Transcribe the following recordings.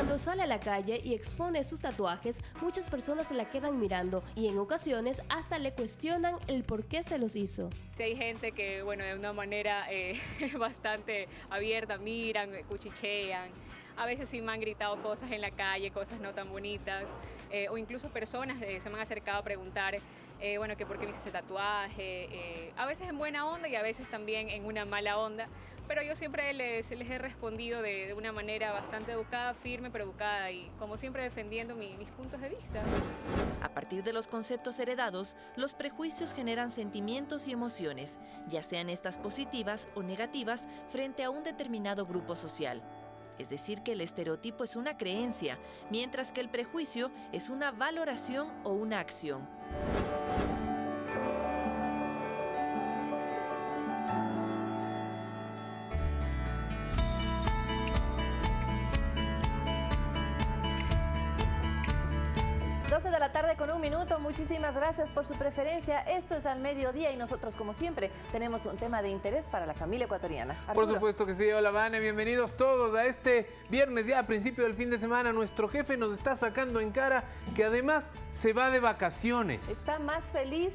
Cuando sale a la calle y expone sus tatuajes, muchas personas se la quedan mirando y en ocasiones hasta le cuestionan el por qué se los hizo. Sí, hay gente que, bueno, de una manera bastante abierta, miran, cuchichean. A veces sí me han gritado cosas en la calle, cosas no tan bonitas, o incluso personas se me han acercado a preguntar, bueno, que por qué me hice ese tatuaje, a veces en buena onda y a veces también en una mala onda, pero yo siempre les he respondido de una manera bastante educada, firme, pero educada y como siempre defendiendo mis puntos de vista. A partir de los conceptos heredados, los prejuicios generan sentimientos y emociones, ya sean estas positivas o negativas frente a un determinado grupo social. Es decir, que el estereotipo es una creencia, mientras que el prejuicio es una valoración o una acción. De la tarde con 1 minuto. Muchísimas gracias por su preferencia. Esto es Al Mediodía y nosotros, como siempre, tenemos un tema de interés para la familia ecuatoriana. Arturo. Por supuesto que sí. Hola, Vane. Bienvenidos todos a este viernes ya a principio del fin de semana. Nuestro jefe nos está sacando en cara que además se va de vacaciones. Está más feliz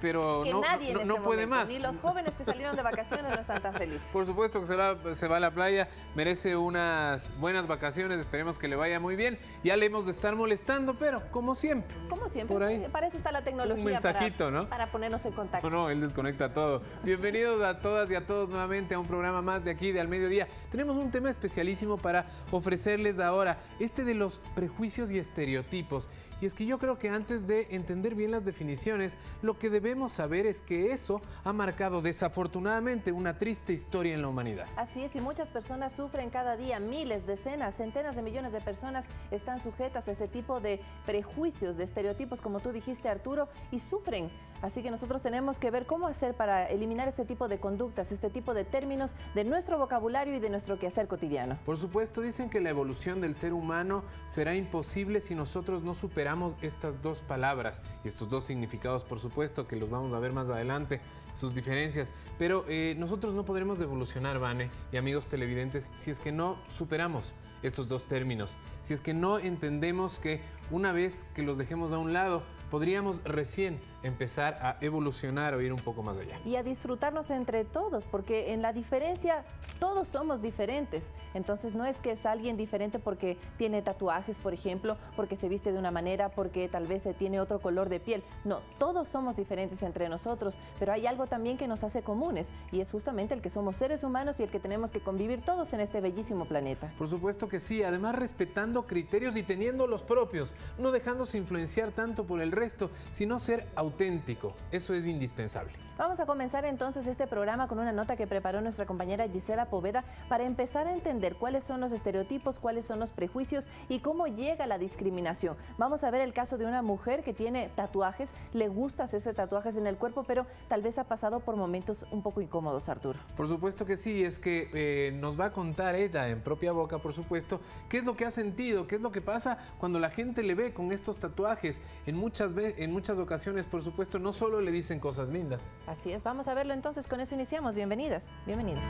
pero que nadie en este no puede momento. más. Ni los jóvenes que salieron de vacaciones no están tan felices. Por supuesto que se va a la playa. Merece unas buenas vacaciones. Esperemos que le vaya muy bien. Ya le hemos de estar molestando, pero como siempre. Como siempre, por ahí. para eso está la tecnología. Un mensajito, ¿no? Para ponernos en contacto. No, él desconecta todo. Bienvenidos a todas y a todos nuevamente a un programa más de aquí de Al Mediodía. Tenemos un tema especialísimo para ofrecerles ahora, este de los prejuicios y estereotipos. Y es que yo creo que antes de entender bien las definiciones, lo que debemos saber es que eso ha marcado desafortunadamente una triste historia en la humanidad. Así es, y muchas personas sufren cada día, miles, decenas, centenas de millones de personas están sujetas a este tipo de prejuicios, de estereotipos, como tú dijiste, Arturo, y sufren. Así que nosotros tenemos que ver cómo hacer para eliminar este tipo de conductas, este tipo de términos de nuestro vocabulario y de nuestro quehacer cotidiano. Por supuesto, dicen que la evolución del ser humano será imposible si nosotros no superamos estas dos palabras y estos dos significados, por supuesto, que los vamos a ver más adelante, sus diferencias. Pero nosotros no podremos evolucionar, Vane y amigos televidentes, si es que no superamos estos dos términos, si es que no entendemos que una vez que los dejemos a un lado, podríamos recién empezar a evolucionar o ir un poco más allá. Y a disfrutarnos entre todos, porque en la diferencia todos somos diferentes. Entonces no es que es alguien diferente porque tiene tatuajes, por ejemplo, porque se viste de una manera, porque tal vez tiene otro color de piel. No, todos somos diferentes entre nosotros, pero hay algo también que nos hace comunes y es justamente el que somos seres humanos y el que tenemos que convivir todos en este bellísimo planeta. Por supuesto que sí, además respetando criterios y teniendo los propios, no dejándose influenciar tanto por el resto, sino ser auténtico. Eso es indispensable. Vamos a comenzar entonces este programa con una nota que preparó nuestra compañera Gisela Poveda para empezar a entender cuáles son los estereotipos, cuáles son los prejuicios y cómo llega la discriminación. Vamos a ver el caso de una mujer que tiene tatuajes, le gusta hacerse tatuajes en el cuerpo, pero tal vez ha pasado por momentos un poco incómodos, Arturo. Por supuesto que sí, es que nos va a contar ella en propia boca, por supuesto, qué es lo que ha sentido, qué es lo que pasa cuando la gente le ve con estos tatuajes. En muchas ocasiones, por supuesto, no solo le dicen cosas lindas. Así es, vamos a verlo entonces, con eso iniciamos. Bienvenidas, bienvenidos.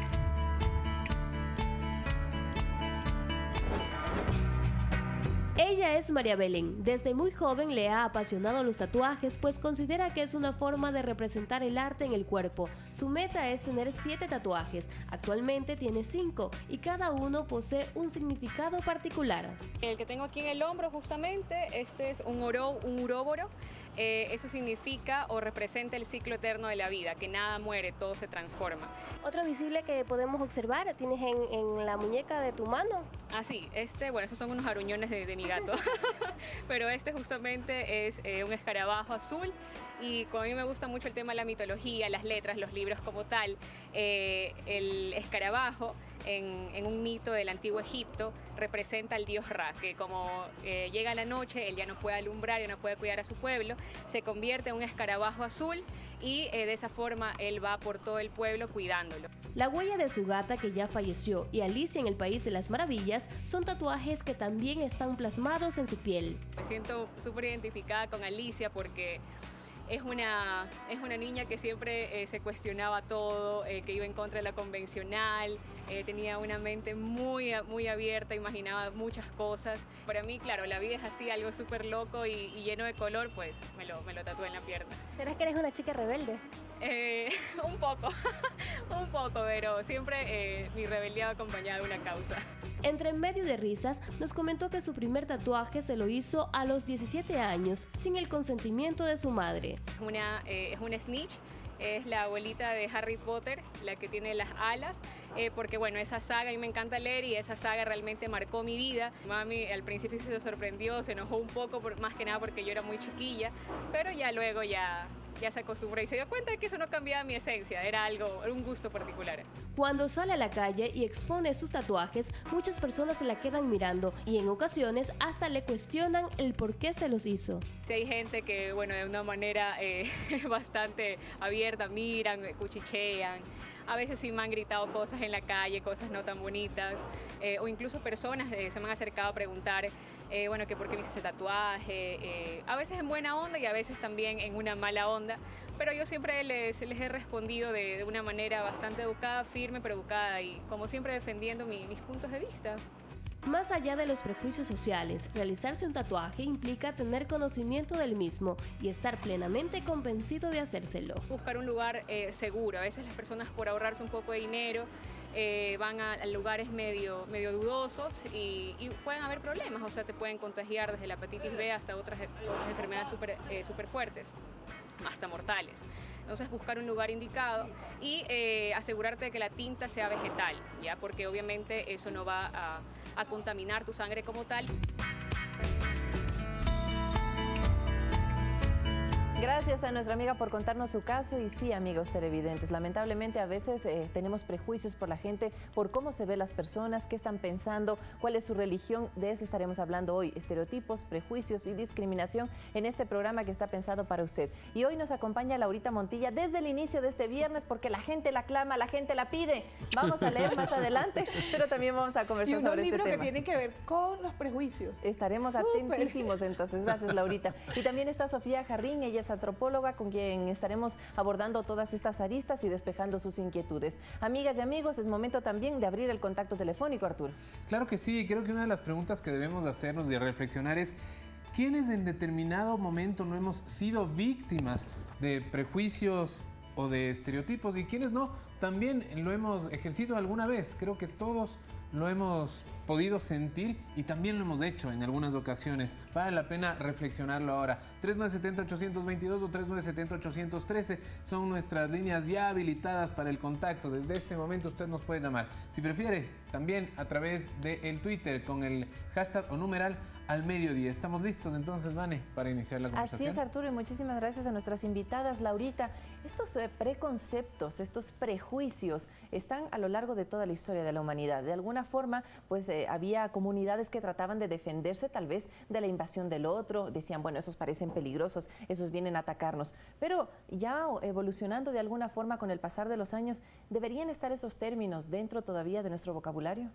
Ella es María Belén. Desde muy joven le ha apasionado los tatuajes, pues considera que es una forma de representar el arte en el cuerpo. Su meta es tener 7 tatuajes. Actualmente tiene 5 y cada uno posee un significado particular. El que tengo aquí en el hombro justamente, este es un uróboro. Eso significa o representa el ciclo eterno de la vida, que nada muere, todo se transforma. Otro visible que podemos observar, tienes en la muñeca de tu mano. Ah, sí, bueno, esos son unos aruñones de mi gato, pero este justamente es un escarabajo azul y como a mí me gusta mucho el tema de la mitología, las letras, los libros como tal, el escarabajo en un mito del antiguo Egipto representa al dios Ra, que como llega la noche, él ya no puede alumbrar, ya no puede cuidar a su pueblo, se convierte en un escarabajo azul y de esa forma él va por todo el pueblo cuidándolo. La huella de su gata, que ya falleció, y Alicia en el País de las Maravillas son tatuajes que también están plasmados en su piel. Me siento súper identificada con Alicia porque es una niña que siempre se cuestionaba todo, que iba en contra de la convencional, tenía una mente muy abierta, imaginaba muchas cosas. Para mí, claro, la vida es así, algo súper loco y lleno de color, pues me lo tatué en la pierna. ¿Será que eres una chica rebelde? Un poco, un poco, pero siempre mi rebeldía acompañada de una causa. Entre medio de risas, nos comentó que su primer tatuaje se lo hizo a los 17 años, sin el consentimiento de su madre. Es una snitch, es la abuelita de Harry Potter, la que tiene las alas, porque bueno, esa saga, a mí me encanta leer y esa saga realmente marcó mi vida. Mami al principio se sorprendió, se enojó un poco, más que nada porque yo era muy chiquilla, pero ya luego ya se acostumbró y se dio cuenta de que eso no cambiaba mi esencia, era un gusto particular. Cuando sale a la calle y expone sus tatuajes, muchas personas se la quedan mirando y en ocasiones hasta le cuestionan el por qué se los hizo. Sí, hay gente que, bueno, de una manera bastante abierta, miran, cuchichean. A veces sí me han gritado cosas en la calle, cosas no tan bonitas, o incluso personas se me han acercado a preguntar, bueno, que por qué me hice ese tatuaje, a veces en buena onda y a veces también en una mala onda, pero yo siempre les he respondido de una manera bastante educada, firme, pero educada y como siempre defendiendo mis puntos de vista. Más allá de los prejuicios sociales, realizarse un tatuaje implica tener conocimiento del mismo y estar plenamente convencido de hacérselo. Buscar un lugar seguro. A veces las personas por ahorrarse un poco de dinero van a lugares medio dudosos y pueden haber problemas, o sea, te pueden contagiar desde la hepatitis B hasta otras enfermedades súper fuertes, hasta mortales. Entonces buscar un lugar indicado y asegurarte de que la tinta sea vegetal, ¿ya? Porque obviamente eso no va a contaminar tu sangre como tal. Gracias a nuestra amiga por contarnos su caso y sí, amigos televidentes, lamentablemente a veces tenemos prejuicios por la gente, por cómo se ven las personas, qué están pensando, cuál es su religión, de eso estaremos hablando hoy, estereotipos, prejuicios y discriminación en este programa que está pensado para usted. Y hoy nos acompaña Laurita Montilla desde el inicio de este viernes porque la gente la clama, la gente la pide. Vamos a leer más adelante, pero también vamos a conversar sobre este tema. Y unos libros que tienen que ver con los prejuicios. Estaremos atentísimos entonces, gracias Laurita. Y también está Sofía Jarrín, ella es antropóloga con quien estaremos abordando todas estas aristas y despejando sus inquietudes. Amigas y amigos, es momento también de abrir el contacto telefónico, Arturo. Claro que sí, creo que una de las preguntas que debemos hacernos y reflexionar es ¿quiénes en determinado momento no hemos sido víctimas de prejuicios o de estereotipos y quiénes no? También lo hemos ejercido alguna vez, creo que todos lo hemos podido sentir y también lo hemos hecho en algunas ocasiones. Vale la pena reflexionarlo ahora. 3970-822 o 3970-813 son nuestras líneas ya habilitadas para el contacto. Desde este momento usted nos puede llamar. Si prefiere, también a través del Twitter con el hashtag o numeral al mediodía. Estamos listos entonces, Vane, para iniciar la conversación. Así es, Arturo, y muchísimas gracias a nuestras invitadas. Laurita, estos preconceptos, estos prejuicios están a lo largo de toda la historia de la humanidad. De alguna forma, pues había comunidades que trataban de defenderse tal vez de la invasión del otro. Decían, bueno, esos parecen peligrosos, esos vienen a atacarnos. Pero ya evolucionando de alguna forma con el pasar de los años, ¿deberían estar esos términos dentro todavía de nuestro vocabulario?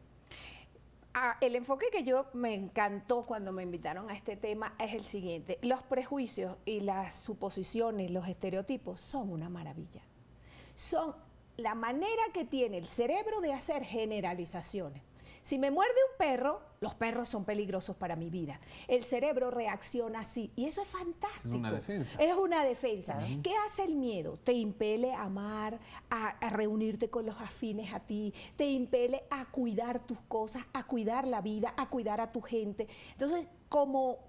El enfoque que me encantó cuando me invitaron a este tema es el siguiente. Los prejuicios y las suposiciones, los estereotipos son una maravilla. Son la manera que tiene el cerebro de hacer generalizaciones. Si me muerde un perro, los perros son peligrosos para mi vida. El cerebro reacciona así y eso es fantástico. Es una defensa. Es una defensa. ¿Qué hace el miedo? Te impele a amar, a reunirte con los afines a ti, te impele a cuidar tus cosas, a cuidar la vida, a cuidar a tu gente. Entonces, como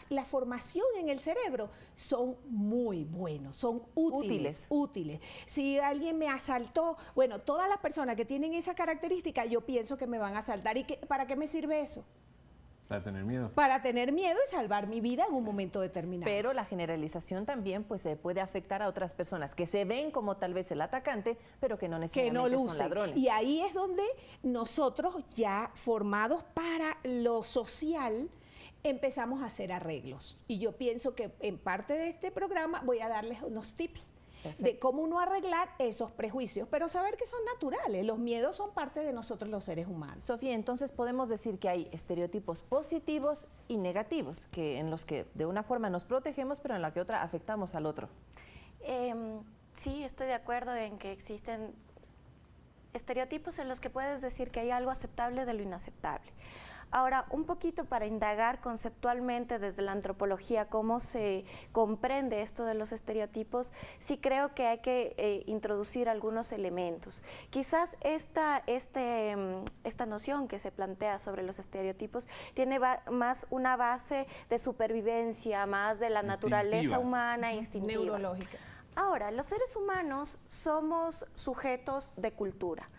la formación en el cerebro son muy buenos, son útiles. Si alguien me asaltó, bueno, todas las personas que tienen esa característica, yo pienso que me van a asaltar. ¿Y para qué me sirve eso? Para tener miedo. Para tener miedo y salvar mi vida en un momento determinado. Pero la generalización también pues, puede afectar a otras personas que se ven como tal vez el atacante, pero que no necesariamente son ladrones. Y ahí es donde nosotros ya formados para lo social, empezamos a hacer arreglos. Y yo pienso que en parte de este programa voy a darles unos tips de cómo uno arreglar esos prejuicios, pero saber que son naturales. Los miedos son parte de nosotros los seres humanos. Sofía, entonces podemos decir que hay estereotipos positivos y negativos, en los que de una forma nos protegemos, pero en la que otra afectamos al otro. Sí, estoy de acuerdo en que existen estereotipos en los que puedes decir que hay algo aceptable de lo inaceptable. Ahora, un poquito para indagar conceptualmente desde la antropología cómo se comprende esto de los estereotipos, sí creo que hay que introducir algunos elementos. Quizás esta noción que se plantea sobre los estereotipos tiene más una base de supervivencia, más de la naturaleza humana, instintiva. Neurológica. Ahora, los seres humanos somos sujetos de cultura.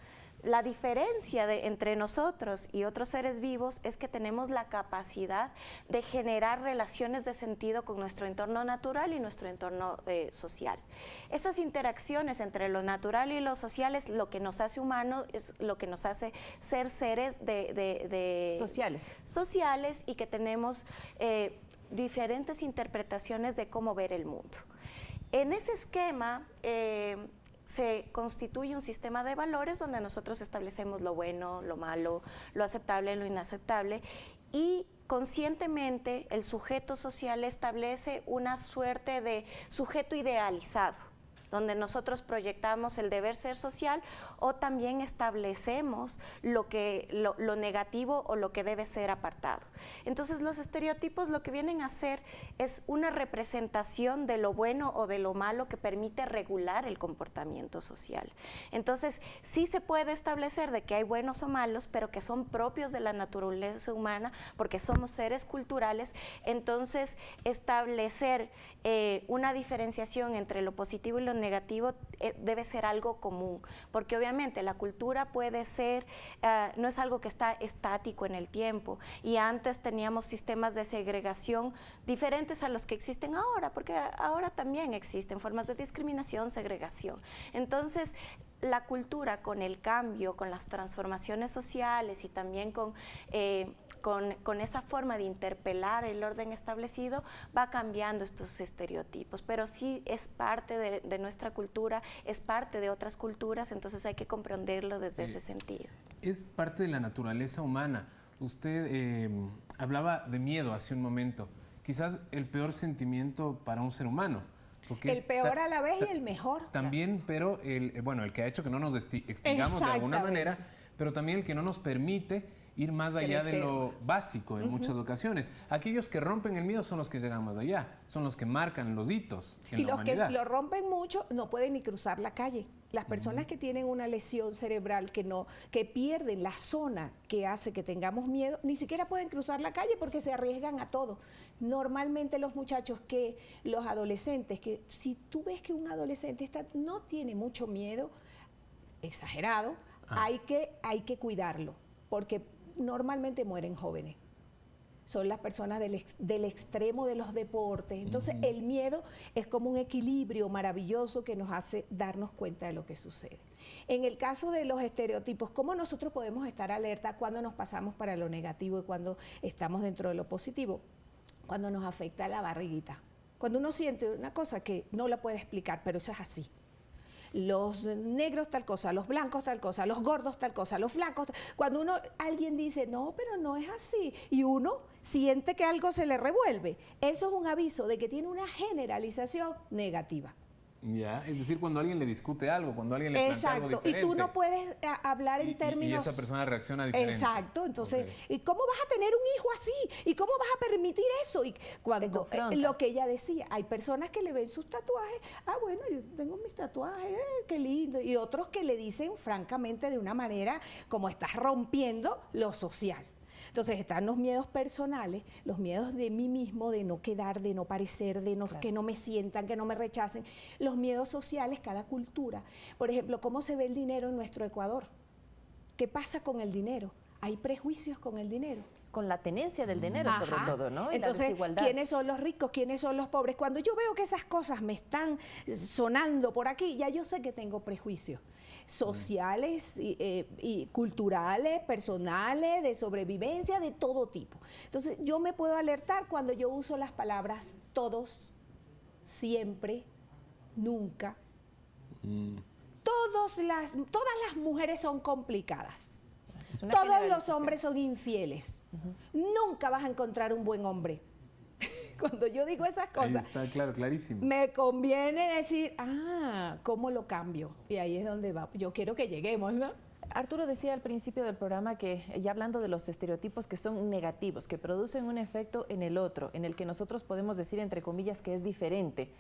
La diferencia entre nosotros y otros seres vivos es que tenemos la capacidad de generar relaciones de sentido con nuestro entorno natural y nuestro entorno social. Esas interacciones entre lo natural y lo social es lo que nos hace humanos, es lo que nos hace ser seres sociales y que tenemos diferentes interpretaciones de cómo ver el mundo. En ese esquema, se constituye un sistema de valores donde nosotros establecemos lo bueno, lo malo, lo aceptable, lo inaceptable, y conscientemente el sujeto social establece una suerte de sujeto idealizado, donde nosotros proyectamos el deber ser social o también establecemos lo negativo o lo que debe ser apartado. Entonces los estereotipos lo que vienen a hacer es una representación de lo bueno o de lo malo que permite regular el comportamiento social. Entonces sí se puede establecer de que hay buenos o malos, pero que son propios de la naturaleza humana porque somos seres culturales. Entonces establecer una diferenciación entre lo positivo y lo negativo debe ser algo común, porque obviamente la cultura puede ser, no es algo que está estático en el tiempo, y antes teníamos sistemas de segregación diferentes a los que existen ahora, porque ahora también existen formas de discriminación, segregación. Entonces, la cultura con el cambio, con las transformaciones sociales y también con esa forma de interpelar el orden establecido, va cambiando estos estereotipos, pero sí es parte de nuestra cultura, es parte de otras culturas, entonces hay que comprenderlo desde ese sentido. Es parte de la naturaleza humana. Usted hablaba de miedo hace un momento, quizás el peor sentimiento para un ser humano. El peor a la vez y el mejor. También, pero el que ha hecho que no nos extingamos de alguna manera, pero también el que no nos permite ir más allá de lo básico en muchas ocasiones. Aquellos que rompen el miedo son los que llegan más allá, son los que marcan los hitos en la humanidad. Y los que lo rompen mucho no pueden ni cruzar la calle. Las personas que tienen una lesión cerebral que pierden la zona que hace que tengamos miedo, ni siquiera pueden cruzar la calle porque se arriesgan a todo. Normalmente los adolescentes, que si tú ves que un adolescente no tiene mucho miedo, exagerado, hay que cuidarlo, porque normalmente mueren jóvenes. Son las personas del extremo de los deportes. Entonces, el miedo es como un equilibrio maravilloso que nos hace darnos cuenta de lo que sucede. En el caso de los estereotipos, ¿cómo nosotros podemos estar alerta cuando nos pasamos para lo negativo y cuando estamos dentro de lo positivo? Cuando nos afecta la barriguita. Cuando uno siente una cosa que no la puede explicar, pero eso es así. Los negros tal cosa, los blancos tal cosa, los gordos tal cosa, los flacos. Cuando alguien dice, no, pero no es así, y uno siente que algo se le revuelve, eso es un aviso de que tiene una generalización negativa. Ya, es decir, cuando alguien le discute algo, cuando alguien le plantea algo diferente. Y tú no puedes hablar en términos... Y esa persona reacciona diferente. Exacto, entonces, ¿y cómo vas a tener un hijo así? ¿Y cómo vas a permitir eso? Y cuando lo que ella decía, hay personas que le ven sus tatuajes, bueno, yo tengo mis tatuajes, qué lindo, y otros que le dicen francamente de una manera como estás rompiendo lo social. Entonces están los miedos personales, los miedos de mí mismo, de no quedar, de no parecer, que no me sientan, que no me rechacen. Los miedos sociales, cada cultura. Por ejemplo, ¿cómo se ve el dinero en nuestro Ecuador? ¿Qué pasa con el dinero? ¿Hay prejuicios con el dinero? Con la tenencia del dinero, sobre todo, ¿no? Y entonces, la desigualdad. ¿quiénes son los ricos? ¿Quiénes son los pobres? Cuando yo veo que esas cosas me están sonando por aquí, ya yo sé que tengo prejuicios sociales y culturales, personales, de sobrevivencia, de todo tipo. Entonces, yo me puedo alertar cuando yo uso las palabras todos, siempre, nunca. Todas las mujeres son complicadas. Todos los hombres son infieles. Nunca vas a encontrar un buen hombre. Cuando yo digo esas cosas, ahí está, claro, clarísimo. me conviene decir, ¿cómo lo cambio? Y ahí es donde va. Yo quiero que lleguemos, ¿no? Arturo decía al principio del programa que, ya hablando de los estereotipos que son negativos, que producen un efecto en el otro, en el que nosotros podemos decir, entre comillas, que es diferente.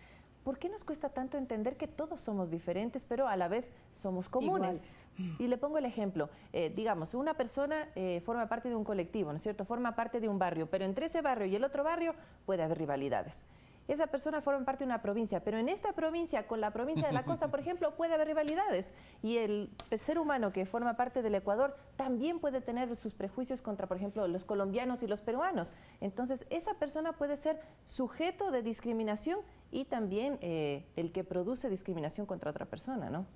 ¿Por qué nos cuesta tanto entender que todos somos diferentes, pero a la vez somos comunes? Igual. Y le pongo el ejemplo, digamos, una persona forma parte de un colectivo, ¿no es cierto? Forma parte de un barrio, pero entre ese barrio y el otro barrio puede haber rivalidades. Esa persona forma parte de una provincia, pero en esta provincia, con la provincia de la costa, por ejemplo, puede haber rivalidades. Y el ser humano que forma parte del Ecuador también puede tener sus prejuicios contra, por ejemplo, los colombianos y los peruanos. Entonces, esa persona puede ser sujeto de discriminación y también el que produce discriminación contra otra persona, ¿no?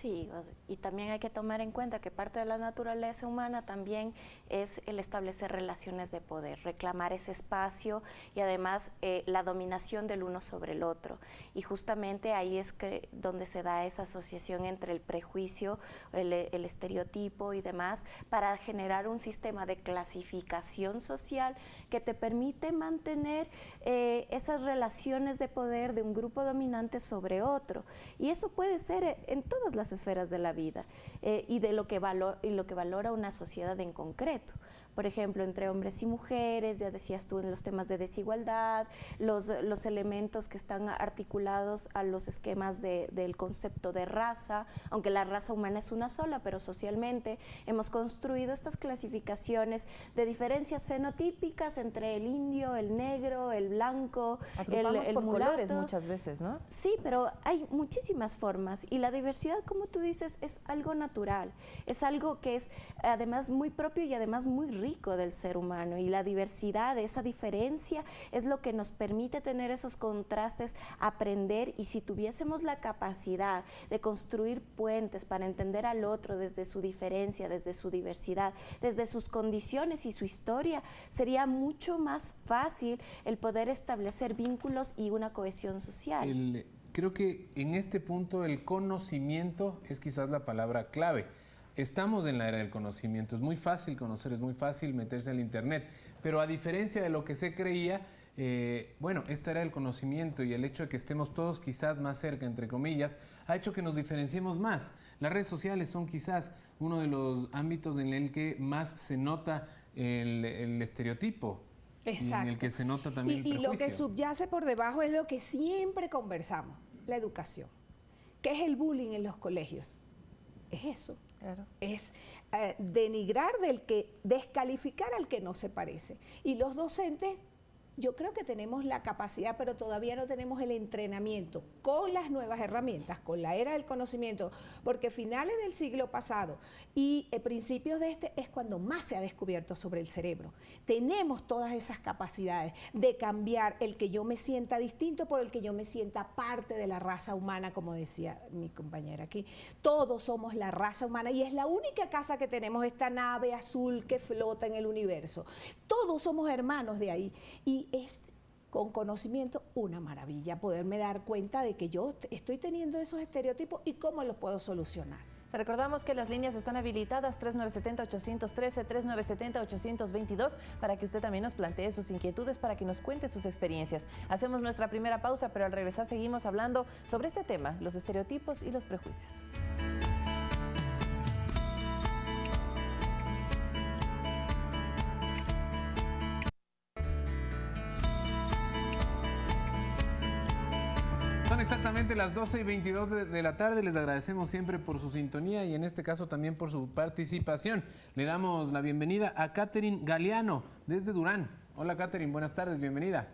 Sí, y también hay que tomar en cuenta que parte de la naturaleza humana también es el establecer relaciones de poder, reclamar ese espacio y además la dominación del uno sobre el otro. Y justamente ahí es donde se da esa asociación entre el prejuicio, el estereotipo y demás, para generar un sistema de clasificación social que te permite mantener esas relaciones de poder de un grupo dominante sobre otro. Y eso puede ser en todas las esferas de la vida y de lo que valora una sociedad en concreto. Por ejemplo, entre hombres y mujeres, ya decías tú en los temas de desigualdad, los elementos que están articulados a los esquemas del concepto de raza, aunque la raza humana es una sola, pero socialmente hemos construido estas clasificaciones de diferencias fenotípicas entre el indio, el negro, el blanco, el por mulato. Colores muchas veces, ¿no? Sí, pero hay muchísimas formas y la diversidad, como tú dices, es algo natural, es algo que es además muy propio y además muy rico del ser humano, y la diversidad, esa diferencia es lo que nos permite tener esos contrastes, aprender, y si tuviésemos la capacidad de construir puentes para entender al otro desde su diferencia, desde su diversidad, desde sus condiciones y su historia, sería mucho más fácil el poder establecer vínculos y una cohesión social. Creo que en este punto el conocimiento es quizás la palabra clave. Estamos en la era del conocimiento, es muy fácil conocer, es muy fácil meterse al internet, pero a diferencia de lo que se creía, esta era el conocimiento, y el hecho de que estemos todos quizás más cerca, entre comillas, ha hecho que nos diferenciemos más. Las redes sociales son quizás uno de los ámbitos en el que más se nota el estereotipo. Exacto. Y en el que se nota también el Y prejuicio. lo que subyace por debajo es lo que siempre conversamos, la educación. ¿Qué es el bullying en los colegios? Es eso. Claro. Es denigrar descalificar al que no se parece. Y los docentes, yo creo que tenemos la capacidad, pero todavía no tenemos el entrenamiento con las nuevas herramientas, con la era del conocimiento, porque finales del siglo pasado y principios de este es cuando más se ha descubierto sobre el cerebro. Tenemos todas esas capacidades de cambiar el que yo me sienta distinto por el que yo me sienta parte de la raza humana, como decía mi compañera aquí. Todos somos la raza humana y es la única casa que tenemos, esta nave azul que flota en el universo. Todos somos hermanos de ahí. Y es con conocimiento una maravilla poderme dar cuenta de que yo estoy teniendo esos estereotipos y cómo los puedo solucionar. Recordamos que las líneas están habilitadas 3970-813, 3970-822 para que usted también nos plantee sus inquietudes, para que nos cuente sus experiencias. Hacemos nuestra primera pausa, pero al regresar seguimos hablando sobre este tema, los estereotipos y los prejuicios. Son exactamente las 12:22 de la tarde. Les agradecemos siempre por su sintonía y en este caso también por su participación. Le damos la bienvenida a Catherine Galeano desde Durán. Hola Catherine, buenas tardes, bienvenida.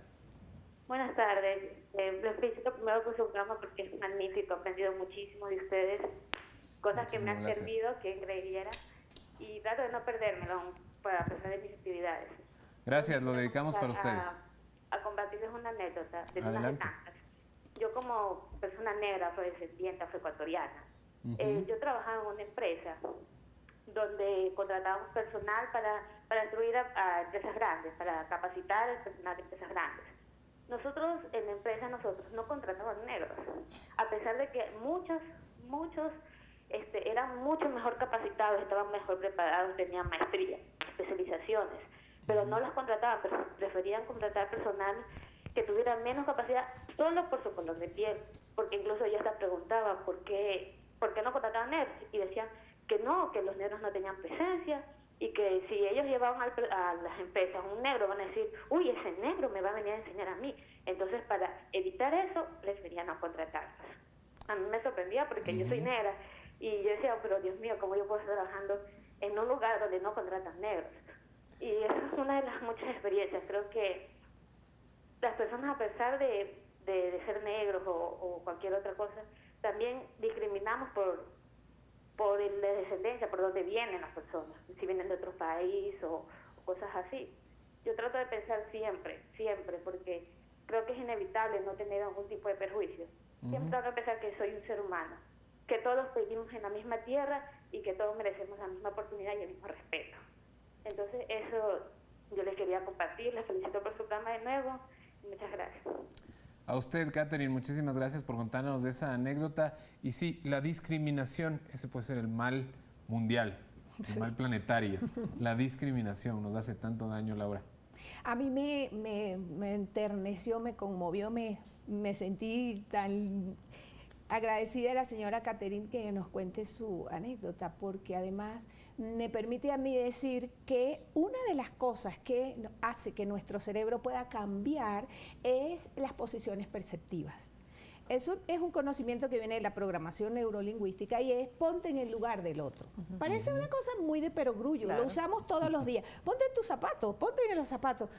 Buenas tardes. Los felicito primero por su programa porque es magnífico. He aprendido muchísimo de ustedes, cosas que me han servido, que creyera, y trato de no perdérmelo a pesar de mis actividades. Gracias, lo dedicamos para ustedes. A compartirles una anécdota de una de tantas. Yo como persona negra, afrodescendiente, afroecuatoriana, yo trabajaba en una empresa donde contratábamos personal para instruir a empresas grandes, para capacitar al personal de empresas grandes. Nosotros, en la empresa, no contratábamos negros, a pesar de que muchos eran mucho mejor capacitados, estaban mejor preparados, tenían maestría, especializaciones, pero no las contrataban, preferían contratar personal que tuvieran menos capacidad solo por su color de piel, porque incluso yo hasta preguntaba por qué no contrataban negros, y decían que no, que los negros no tenían presencia, y que si ellos llevaban a las empresas un negro, van a decir, uy, ese negro me va a venir a enseñar a mí. Entonces, para evitar eso, preferían no contratarlos. A mí me sorprendía porque yo soy negra, y yo decía, pero Dios mío, ¿cómo yo puedo estar trabajando en un lugar donde no contratan negros? Y esa es una de las muchas experiencias. Creo que las personas, a pesar de ser negros o cualquier otra cosa, también discriminamos por la descendencia, por dónde vienen las personas, si vienen de otro país o cosas así. Yo trato de pensar siempre, porque creo que es inevitable no tener algún tipo de perjuicio. Siempre trato de pensar que soy un ser humano, que todos vivimos en la misma tierra y que todos merecemos la misma oportunidad y el mismo respeto. Entonces eso yo les quería compartir, les felicito por su programa de nuevo y muchas gracias. A usted, Catherine, muchísimas gracias por contarnos de esa anécdota. Y sí, la discriminación, ese puede ser el mal mundial, el mal planetario. La discriminación nos hace tanto daño, Laura. A mí me enterneció, me conmovió, me sentí tan agradecida a la señora Catherine que nos cuente su anécdota, porque además me permite a mí decir que una de las cosas que hace que nuestro cerebro pueda cambiar es las posiciones perceptivas. Eso es un conocimiento que viene de la programación neurolingüística y es ponte en el lugar del otro. Parece una cosa muy de perogrullo, claro. Lo usamos todos los días. Ponte en tus zapatos, ponte en los zapatos.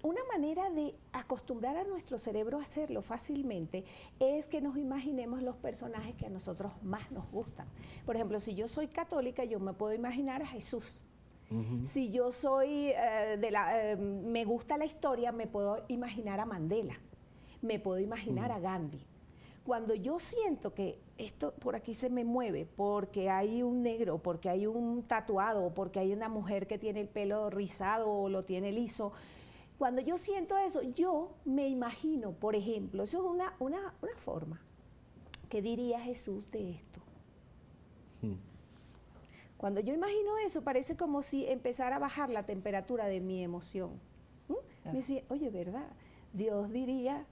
Una manera de acostumbrar a nuestro cerebro a hacerlo fácilmente es que nos imaginemos los personajes que a nosotros más nos gustan. Por ejemplo, si yo soy católica, yo me puedo imaginar a Jesús. Si yo soy me gusta la historia, me puedo imaginar a Mandela, me puedo imaginar a Gandhi. Cuando yo siento que esto por aquí se me mueve, porque hay un negro, porque hay un tatuado, porque hay una mujer que tiene el pelo rizado o lo tiene liso, cuando yo siento eso, yo me imagino, por ejemplo, eso es una forma, ¿qué diría Jesús de esto? Cuando yo imagino eso, parece como si empezara a bajar la temperatura de mi emoción. Me decía, oye, ¿verdad? Dios diría,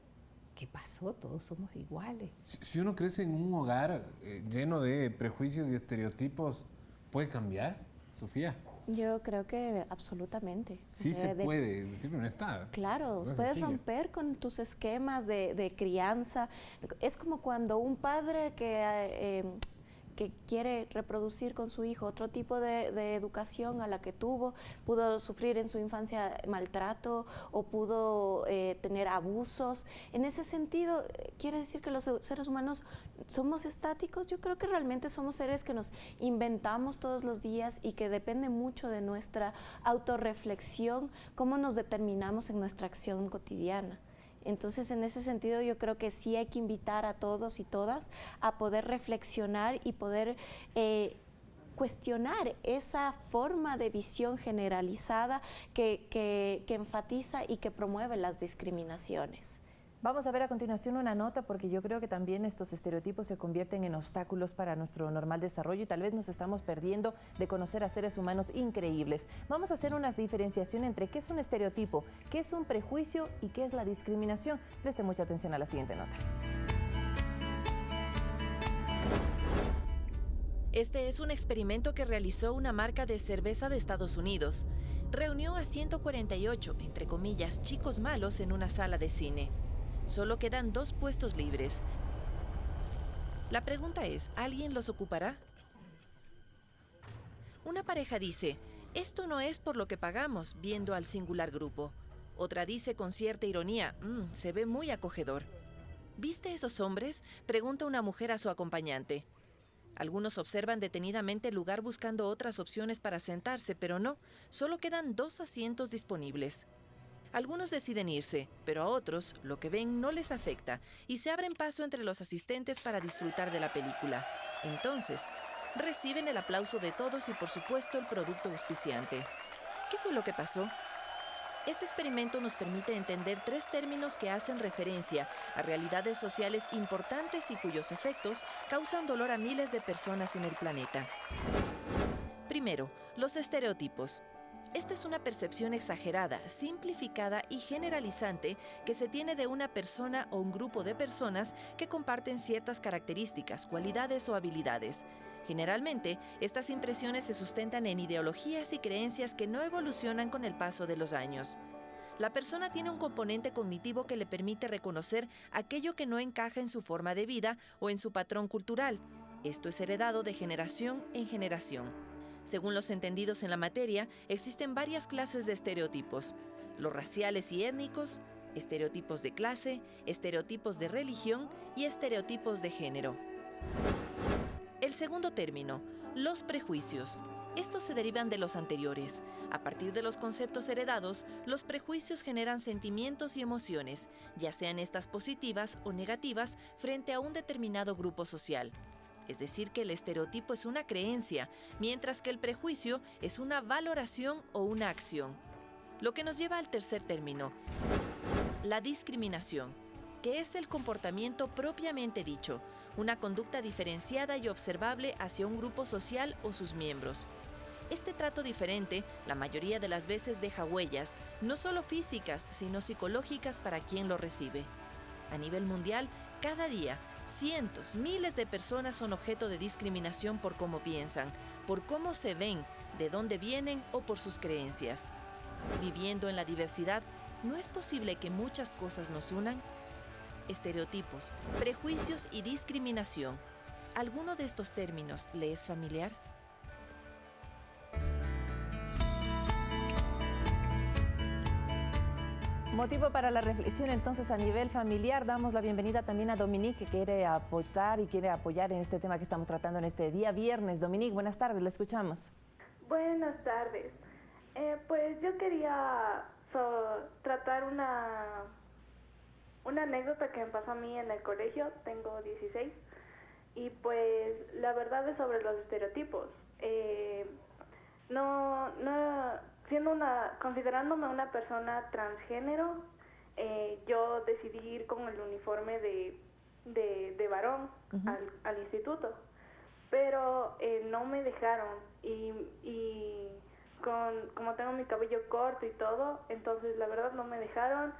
¿qué pasó? Todos somos iguales. Si uno crece en un hogar lleno de prejuicios y estereotipos, ¿puede cambiar, Sofía? Yo creo que absolutamente. Sí se puede, es decir, no está. Claro, no puedes romper con tus esquemas de crianza. Es como cuando un padre que quiere reproducir con su hijo otro tipo de educación a la que tuvo, pudo sufrir en su infancia maltrato o pudo tener abusos. En ese sentido, ¿quiere decir que los seres humanos somos estáticos? Yo creo que realmente somos seres que nos inventamos todos los días y que depende mucho de nuestra autorreflexión, cómo nos determinamos en nuestra acción cotidiana. Entonces, en ese sentido, yo creo que sí hay que invitar a todos y todas a poder reflexionar y poder cuestionar esa forma de visión generalizada que enfatiza y que promueve las discriminaciones. Vamos a ver a continuación una nota porque yo creo que también estos estereotipos se convierten en obstáculos para nuestro normal desarrollo y tal vez nos estamos perdiendo de conocer a seres humanos increíbles. Vamos a hacer una diferenciación entre qué es un estereotipo, qué es un prejuicio y qué es la discriminación. Preste mucha atención a la siguiente nota. Este es un experimento que realizó una marca de cerveza de Estados Unidos. Reunió a 148, entre comillas, chicos malos en una sala de cine. Solo quedan 2 puestos libres. La pregunta es, ¿alguien los ocupará? Una pareja dice, esto no es por lo que pagamos, viendo al singular grupo. Otra dice con cierta ironía, se ve muy acogedor. ¿Viste esos hombres?, pregunta una mujer a su acompañante. Algunos observan detenidamente el lugar buscando otras opciones para sentarse, pero no, solo quedan 2 asientos disponibles. Algunos deciden irse, pero a otros lo que ven no les afecta y se abren paso entre los asistentes para disfrutar de la película. Entonces, reciben el aplauso de todos y por supuesto el producto auspiciante. ¿Qué fue lo que pasó? Este experimento nos permite entender 3 términos que hacen referencia a realidades sociales importantes y cuyos efectos causan dolor a miles de personas en el planeta. Primero, los estereotipos. Esta es una percepción exagerada, simplificada y generalizante que se tiene de una persona o un grupo de personas que comparten ciertas características, cualidades o habilidades. Generalmente, estas impresiones se sustentan en ideologías y creencias que no evolucionan con el paso de los años. La persona tiene un componente cognitivo que le permite reconocer aquello que no encaja en su forma de vida o en su patrón cultural. Esto es heredado de generación en generación. Según los entendidos en la materia, existen varias clases de estereotipos: los raciales y étnicos, estereotipos de clase, estereotipos de religión y estereotipos de género. El segundo término, los prejuicios. Estos se derivan de los anteriores. A partir de los conceptos heredados, los prejuicios generan sentimientos y emociones, ya sean estas positivas o negativas, frente a un determinado grupo social. Es decir, que el estereotipo es una creencia, mientras que el prejuicio es una valoración o una acción. Lo que nos lleva al tercer término, la discriminación, que es el comportamiento propiamente dicho, una conducta diferenciada y observable hacia un grupo social o sus miembros. Este trato diferente, la mayoría de las veces deja huellas, no solo físicas, sino psicológicas para quien lo recibe. A nivel mundial, cada día, cientos, miles de personas son objeto de discriminación por cómo piensan, por cómo se ven, de dónde vienen o por sus creencias. Viviendo en la diversidad, ¿no es posible que muchas cosas nos unan? Estereotipos, prejuicios y discriminación. ¿Alguno de estos términos le es familiar? Motivo para la reflexión entonces a nivel familiar. Damos la bienvenida también a Dominique, que quiere aportar y quiere apoyar en este tema que estamos tratando en este día viernes. Dominique, buenas tardes, le escuchamos. Buenas tardes. Pues yo quería tratar una anécdota que me pasó a mí en el colegio. Tengo 16 y pues la verdad es sobre los estereotipos. Considerándome una persona transgénero, yo decidí ir con el uniforme de varón al instituto, pero no me dejaron y como tengo mi cabello corto y todo, entonces la verdad no me dejaron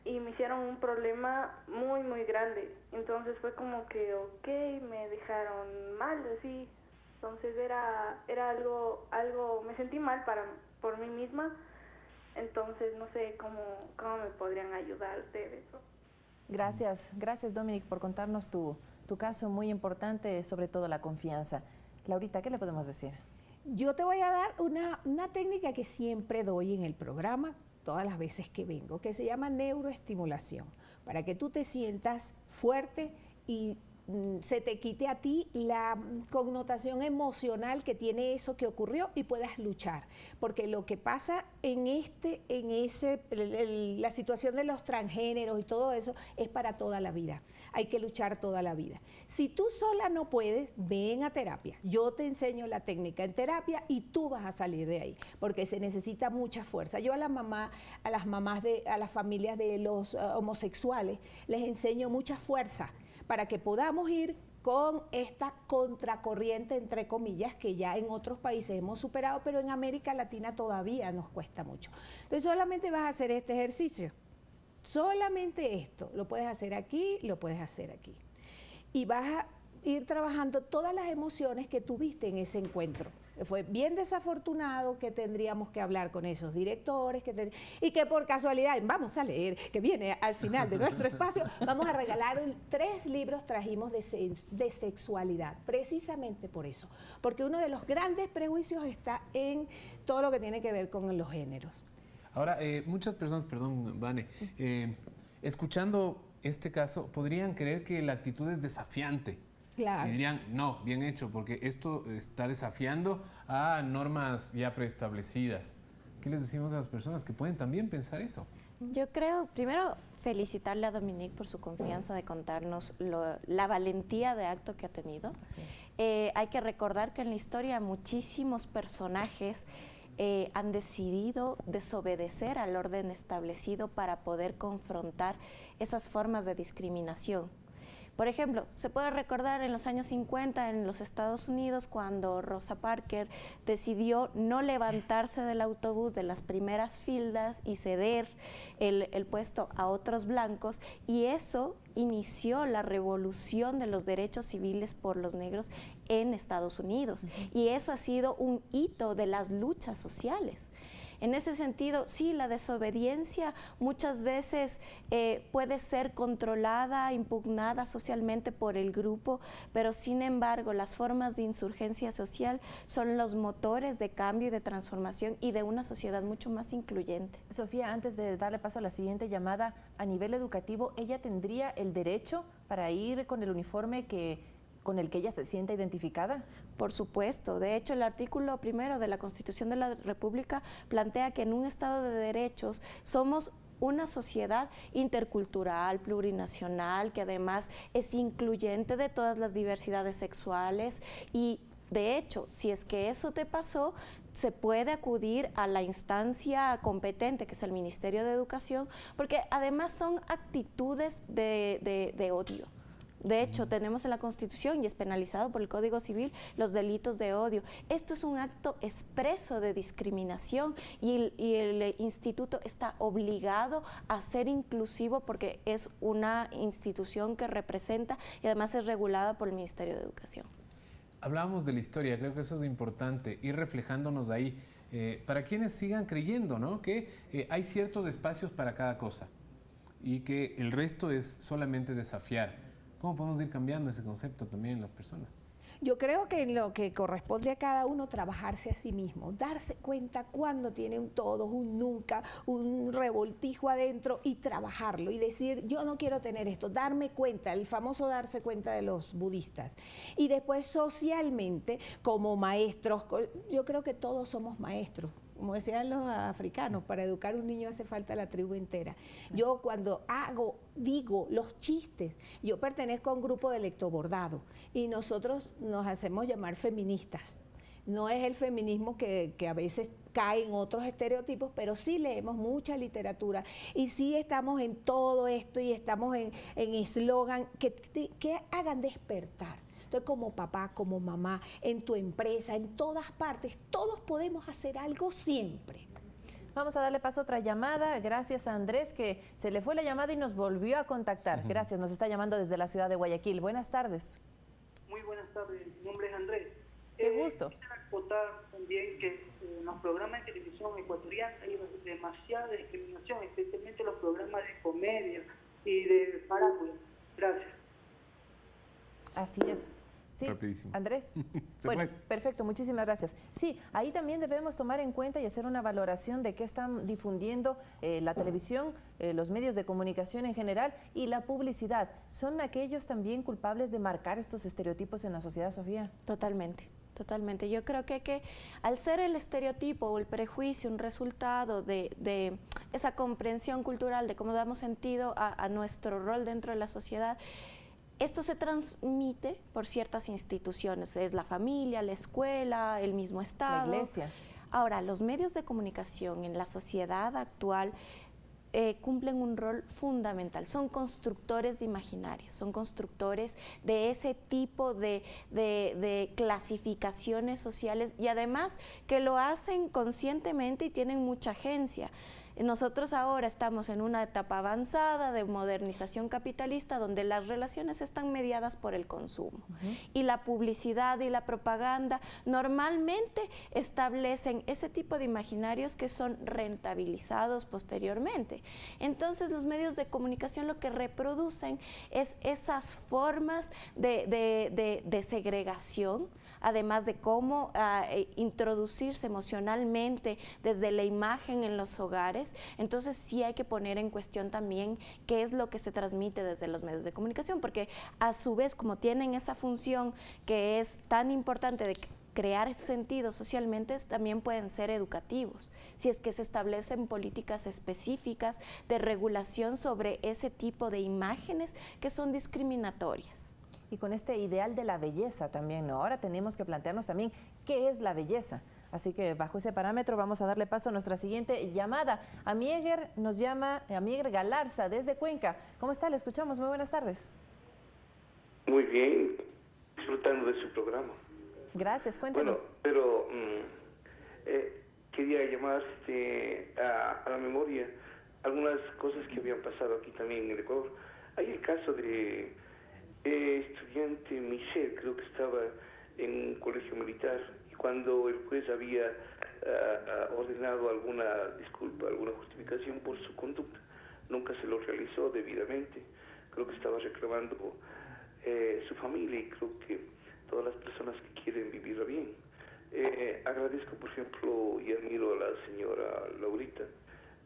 y me hicieron un problema muy muy grande. Entonces fue como que me dejaron mal, así. Entonces era algo, me sentí mal por mí misma. Entonces no sé cómo me podrían ayudar ustedes. Gracias Dominique por contarnos tu caso muy importante, sobre todo la confianza. Laurita, ¿qué le podemos decir? Yo te voy a dar una técnica que siempre doy en el programa, todas las veces que vengo, que se llama neuroestimulación, para que tú te sientas fuerte y se te quite a ti la connotación emocional que tiene eso que ocurrió y puedas luchar. Porque lo que pasa la situación de los transgéneros y todo eso es para toda la vida. Hay que luchar toda la vida. Si tú sola no puedes, ven a terapia. Yo te enseño la técnica en terapia y tú vas a salir de ahí, porque se necesita mucha fuerza. Yo a las familias de los homosexuales les enseño mucha fuerza, para que podamos ir con esta contracorriente, entre comillas, que ya en otros países hemos superado, pero en América Latina todavía nos cuesta mucho. Entonces solamente vas a hacer este ejercicio, solamente esto, lo puedes hacer aquí, lo puedes hacer aquí. Y vas a ir trabajando todas las emociones que tuviste en ese encuentro. Fue bien desafortunado que tendríamos que hablar con esos directores y que por casualidad, vamos a leer, que viene al final de nuestro espacio, vamos a regalar 3 libros, trajimos de sexualidad, precisamente por eso, porque uno de los grandes prejuicios está en todo lo que tiene que ver con los géneros. Ahora, muchas personas, perdón, Vane, escuchando este caso, podrían creer que la actitud es desafiante. Claro. Y dirían, no, bien hecho, porque esto está desafiando a normas ya preestablecidas. ¿Qué les decimos a las personas que pueden también pensar eso? Yo creo, primero, felicitarle a Dominique por su confianza de contarnos la valentía de acto que ha tenido. Hay que recordar que en la historia muchísimos personajes han decidido desobedecer al orden establecido para poder confrontar esas formas de discriminación. Por ejemplo, se puede recordar en los años 50 en los Estados Unidos cuando Rosa Parks decidió no levantarse del autobús de las primeras filas y ceder el puesto a otros blancos, y eso inició la revolución de los derechos civiles por los negros en Estados Unidos. Y eso ha sido un hito de las luchas sociales. En ese sentido, sí, la desobediencia muchas veces puede ser controlada, impugnada socialmente por el grupo, pero sin embargo las formas de insurgencia social son los motores de cambio y de transformación y de una sociedad mucho más incluyente. Sofía, antes de darle paso a la siguiente llamada, a nivel educativo, ¿ella tendría el derecho para ir con el uniforme con el que ella se sienta identificada? Por supuesto. De hecho, el artículo 1 de la Constitución de la República plantea que en un Estado de derechos somos una sociedad intercultural, plurinacional, que además es incluyente de todas las diversidades sexuales, y de hecho, si es que eso te pasó, se puede acudir a la instancia competente, que es el Ministerio de Educación, porque además son actitudes de odio. De hecho, tenemos en la Constitución, y es penalizado por el Código Civil, los delitos de odio. Esto es un acto expreso de discriminación y el instituto está obligado a ser inclusivo porque es una institución que representa y además es regulada por el Ministerio de Educación. Hablábamos de la historia, creo que eso es importante, ir reflejándonos ahí, para quienes sigan creyendo, ¿no?, que hay ciertos espacios para cada cosa y que el resto es solamente desafiar. ¿Cómo podemos ir cambiando ese concepto también en las personas? Yo creo que en lo que corresponde a cada uno, trabajarse a sí mismo, darse cuenta cuando tiene un todo, un nunca, un revoltijo adentro y trabajarlo y decir, yo no quiero tener esto, darme cuenta, el famoso darse cuenta de los budistas. Y después socialmente, como maestros, yo creo que todos somos maestros. Como decían los africanos, para educar a un niño hace falta la tribu entera. Yo cuando digo los chistes, yo pertenezco a un grupo de lectobordado y nosotros nos hacemos llamar feministas. No es el feminismo que a veces cae en otros estereotipos, pero sí leemos mucha literatura y sí estamos en todo esto y estamos en eslogan que hagan despertar. Entonces, como papá, como mamá, en tu empresa, en todas partes, todos podemos hacer algo siempre. Vamos a darle paso a otra llamada. Gracias a Andrés, que se le fue la llamada y nos volvió a contactar. Gracias, nos está llamando desde la ciudad de Guayaquil. Buenas tardes. Muy buenas tardes, mi nombre es Andrés. Qué gusto. Quisiera acotar también que en los programas de televisión ecuatoriana hay demasiada discriminación, especialmente los programas de comedia y de farándula. Gracias. Así es. Sí, rapidísimo. Andrés. Bueno, perfecto, muchísimas gracias. Sí, ahí también debemos tomar en cuenta y hacer una valoración de qué están difundiendo la televisión, los medios de comunicación en general y la publicidad. ¿Son aquellos también culpables de marcar estos estereotipos en la sociedad, Sofía? Totalmente. Totalmente. Yo creo que al ser el estereotipo o el prejuicio un resultado de esa comprensión cultural de cómo damos sentido a nuestro rol dentro de la sociedad, esto se transmite por ciertas instituciones, es la familia, la escuela, el mismo Estado. La iglesia. Ahora, los medios de comunicación en la sociedad actual cumplen un rol fundamental, son constructores de imaginarios, son constructores de ese tipo de clasificaciones sociales y además que lo hacen conscientemente y tienen mucha agencia. Nosotros ahora estamos en una etapa avanzada de modernización capitalista donde las relaciones están mediadas por el consumo y la publicidad y la propaganda normalmente establecen ese tipo de imaginarios que son rentabilizados posteriormente. Entonces los medios de comunicación lo que reproducen es esas formas de segregación, además de cómo introducirse emocionalmente desde la imagen en los hogares. Entonces sí hay que poner en cuestión también qué es lo que se transmite desde los medios de comunicación, porque a su vez, como tienen esa función que es tan importante de crear sentido socialmente, también pueden ser educativos, si es que se establecen políticas específicas de regulación sobre ese tipo de imágenes que son discriminatorias. Y con este ideal de la belleza también, ¿no? Ahora tenemos que plantearnos también qué es la belleza. Así que bajo ese parámetro vamos a darle paso a nuestra siguiente llamada. Amieger nos llama, Amieger Galarza desde Cuenca. ¿Cómo está? Le escuchamos. Muy buenas tardes. Muy bien, disfrutando de su programa. Gracias, cuéntanos. Bueno, pero quería llamar a la memoria algunas cosas que habían pasado aquí también en el Ecuador. Hay el caso de estudiante Michelle, creo que estaba en un colegio militar, y cuando el juez había ordenado alguna disculpa, alguna justificación por su conducta, nunca se lo realizó debidamente. Creo que estaba reclamando su familia, y creo que todas las personas que quieren vivir bien. Agradezco, por ejemplo, y admiro a la señora Laurita,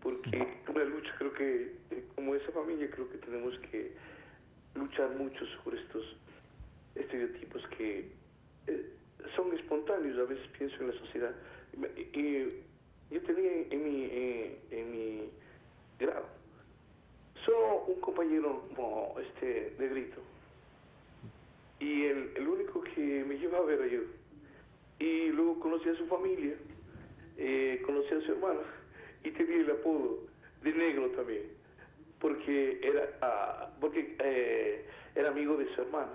porque una lucha, creo que como esa familia, creo que tenemos que luchar mucho sobre estos estereotipos que son espontáneos, a veces pienso en la sociedad. Yo tenía en mi grado solo un compañero negrito, y el único que me llevaba era yo. Y luego conocí a su familia, conocí a su hermana, y tenía el apodo de negro también, porque era amigo de su hermana.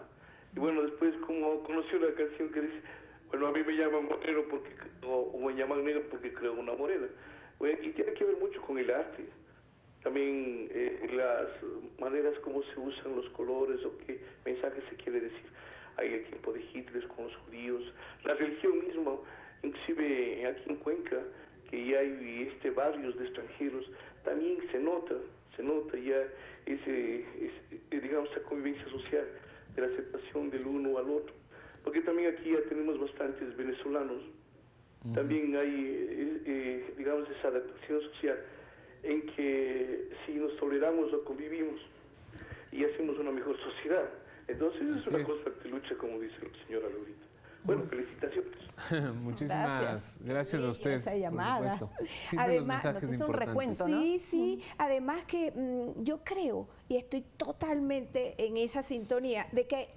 Y bueno, después como conoció la canción que dice, bueno, a mí me llaman moreno o me llaman negro porque creo una morena. Bueno, y tiene que ver mucho con el arte. También las maneras como se usan los colores o qué mensaje se quiere decir. Hay el tiempo de Hitler con los judíos, la religión misma, inclusive aquí en Cuenca, que ya hay barrios de extranjeros, también se nota ya digamos, esa convivencia social, de la aceptación del uno al otro. Porque también aquí ya tenemos bastantes venezolanos, también hay, digamos, esa adaptación social, en que si nos toleramos o convivimos y hacemos una mejor sociedad. Entonces es una cosa que lucha, como dice la señora Laurita. Bueno, felicitaciones. Muchísimas gracias a usted, esa llamada. por supuesto. Sí, Además, es un recuento, ¿no? Sí, sí. Además que yo creo, y estoy totalmente en esa sintonía, de que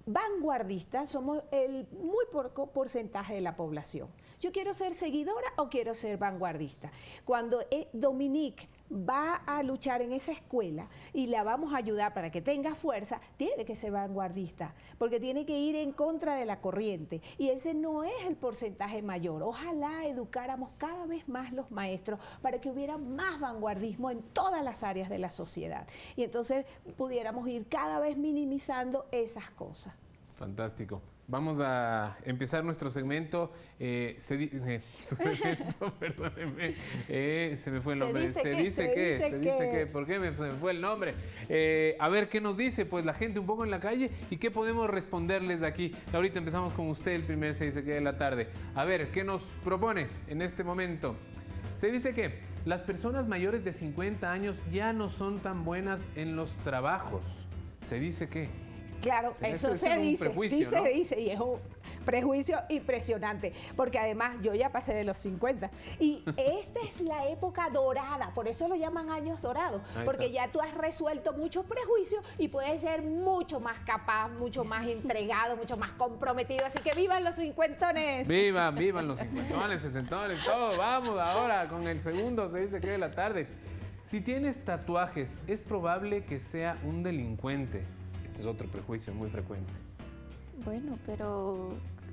vanguardistas somos el muy poco porcentaje de la población. Yo quiero ser seguidora o quiero ser vanguardista. Cuando Dominique va a luchar en esa escuela y la vamos a ayudar para que tenga fuerza, tiene que ser vanguardista, porque tiene que ir en contra de la corriente, y ese no es el porcentaje mayor. Ojalá educáramos cada vez más los maestros para que hubiera más vanguardismo en todas las áreas de la sociedad, y entonces pudiéramos ir cada vez minimizando esas cosas. Fantástico. Vamos a empezar nuestro segmento. Su segmento, perdónenme, se me fue el nombre. Se dice que. ¿Por qué se me fue el nombre? A ver qué nos dice pues la gente un poco en la calle y qué podemos responderles de aquí. Ahorita empezamos con usted, el primer Se dice que de la tarde. A ver, ¿qué nos propone en este momento? Se dice que las personas mayores de 50 años ya no son tan buenas en los trabajos. Se dice que. Claro, eso se dice, sí, ¿no? Se dice, y es un prejuicio impresionante, porque además yo ya pasé de los 50 y esta es la época dorada, por eso lo llaman años dorados, porque ya tú has resuelto muchos prejuicios y puedes ser mucho más capaz, mucho más entregado, mucho más comprometido, así que vivan los cincuentones. Vivan los cincuentones, sesentones, todo. Vamos ahora con el segundo Se dice que de la tarde. Si tienes tatuajes, es probable que sea un delincuente. Este es otro prejuicio muy frecuente. Bueno, pero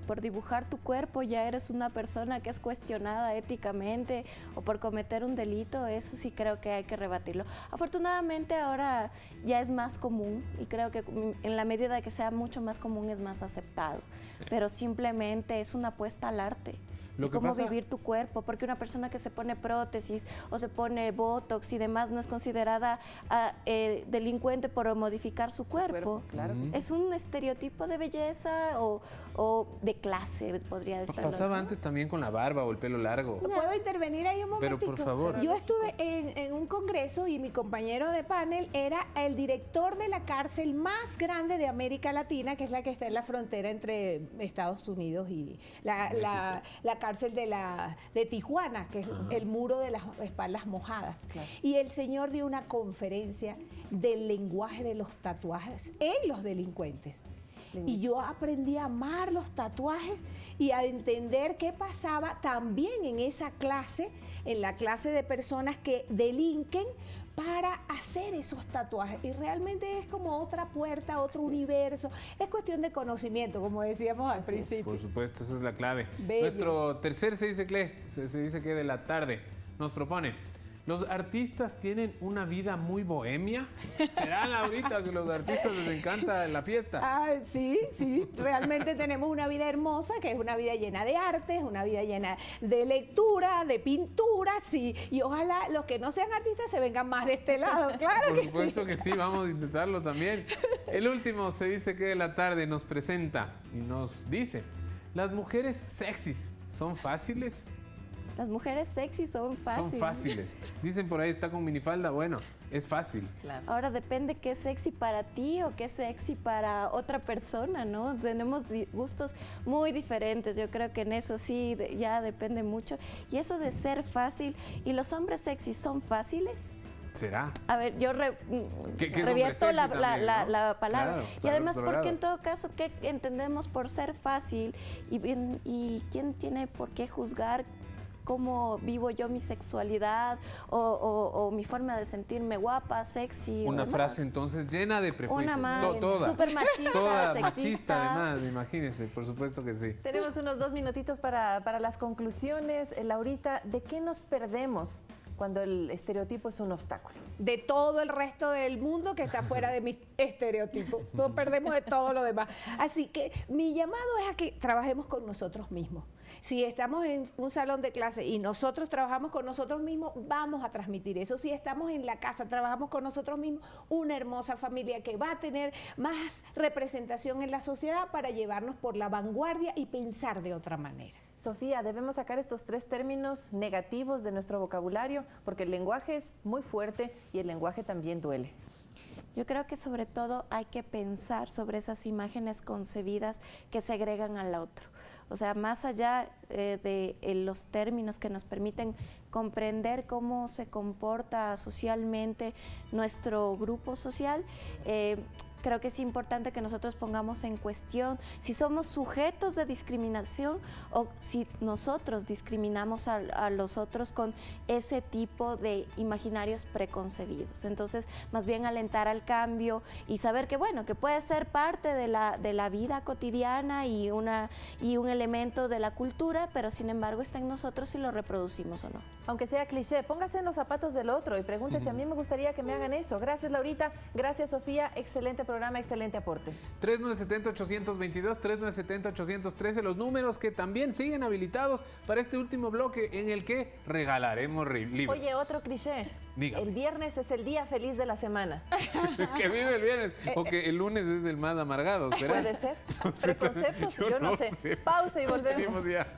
por dibujar tu cuerpo ya eres una persona que es cuestionada éticamente, o por cometer un delito, eso sí creo que hay que rebatirlo. Afortunadamente ahora ya es más común, y creo que en la medida que sea mucho más común es más aceptado, pero simplemente es una apuesta al arte. Cómo vivir tu cuerpo, porque una persona que se pone prótesis o se pone botox y demás no es considerada delincuente por modificar su cuerpo. Claro. Es un estereotipo de belleza o de clase, podría decirlo. Pasaba antes también con la barba o el pelo largo. ¿Puedo intervenir ahí un momentito? Pero por favor. Yo estuve en un congreso y mi compañero de panel era el director de la cárcel más grande de América Latina, que es la que está en la frontera entre Estados Unidos y la cárcel de Tijuana, que es el muro de las espaldas mojadas. Claro. Y el señor dio una conferencia del lenguaje de los tatuajes en los delincuentes. Y yo aprendí a amar los tatuajes y a entender qué pasaba también en esa clase, en la clase de personas que delinquen para hacer esos tatuajes. Y realmente es como otra puerta, otro universo. Es cuestión de conocimiento, como decíamos al principio. Por supuesto, esa es la clave. Bello. Nuestro tercer se dice que de la tarde nos propone: ¿los artistas tienen una vida muy bohemia? ¿Serán ahorita que los artistas les encanta la fiesta? Ah, sí, realmente tenemos una vida hermosa, que es una vida llena de arte, es una vida llena de lectura, de pintura, sí, y ojalá los que no sean artistas se vengan más de este lado, claro que sí. Por supuesto que sí, vamos a intentarlo también. El último se dice que de la tarde nos presenta y nos dice: ¿las mujeres sexys son fáciles? Las mujeres sexy son fáciles. Son fáciles. Dicen por ahí, está con minifalda, bueno, es fácil. Claro. Ahora depende qué es sexy para ti o qué es sexy para otra persona, ¿no? Tenemos gustos muy diferentes. Yo creo que en eso sí ya depende mucho. Y eso de ser fácil, ¿y los hombres sexy son fáciles? ¿Será? A ver, yo revierto la palabra. Claro, y además, porque en todo caso, ¿qué entendemos por ser fácil? ¿Y quién tiene por qué juzgar cómo vivo yo mi sexualidad o mi forma de sentirme guapa, sexy? Una frase entonces llena de prejuicios. Toda. Súper machista, toda sexista. Machista además, imagínense, por supuesto que sí. Tenemos unos 2 minutitos para las conclusiones. Laurita, ¿de qué nos perdemos cuando el estereotipo es un obstáculo? De todo el resto del mundo que está fuera de mi estereotipo. Nos perdemos de todo lo demás. Así que mi llamado es a que trabajemos con nosotros mismos. Si estamos en un salón de clase y nosotros trabajamos con nosotros mismos, vamos a transmitir eso. Si estamos en la casa, trabajamos con nosotros mismos, una hermosa familia que va a tener más representación en la sociedad para llevarnos por la vanguardia y pensar de otra manera. Sofía, debemos sacar estos 3 términos negativos de nuestro vocabulario, porque el lenguaje es muy fuerte y el lenguaje también duele. Yo creo que sobre todo hay que pensar sobre esas imágenes concebidas que segregan al otro. O sea, más allá de los términos que nos permiten comprender cómo se comporta socialmente nuestro grupo social, creo que es importante que nosotros pongamos en cuestión si somos sujetos de discriminación o si nosotros discriminamos a los otros con ese tipo de imaginarios preconcebidos. Entonces, más bien alentar al cambio y saber que, bueno, que puede ser parte de la vida cotidiana y un elemento de la cultura, pero sin embargo está en nosotros si lo reproducimos o no. Aunque sea cliché, póngase en los zapatos del otro y pregúntese, a mí me gustaría que me hagan eso. Gracias, Laurita. Gracias, Sofía. Excelente programa, excelente aporte. 3970-822, 3970-813, los números que también siguen habilitados para este último bloque en el que regalaremos libros. Oye, otro cliché. Dígame. El viernes es el día feliz de la semana. Que vive el viernes. O que el lunes es el más amargado, ¿será? Puede ser. Preconceptos, yo no sé. Pausa y volvemos. Venimos ya.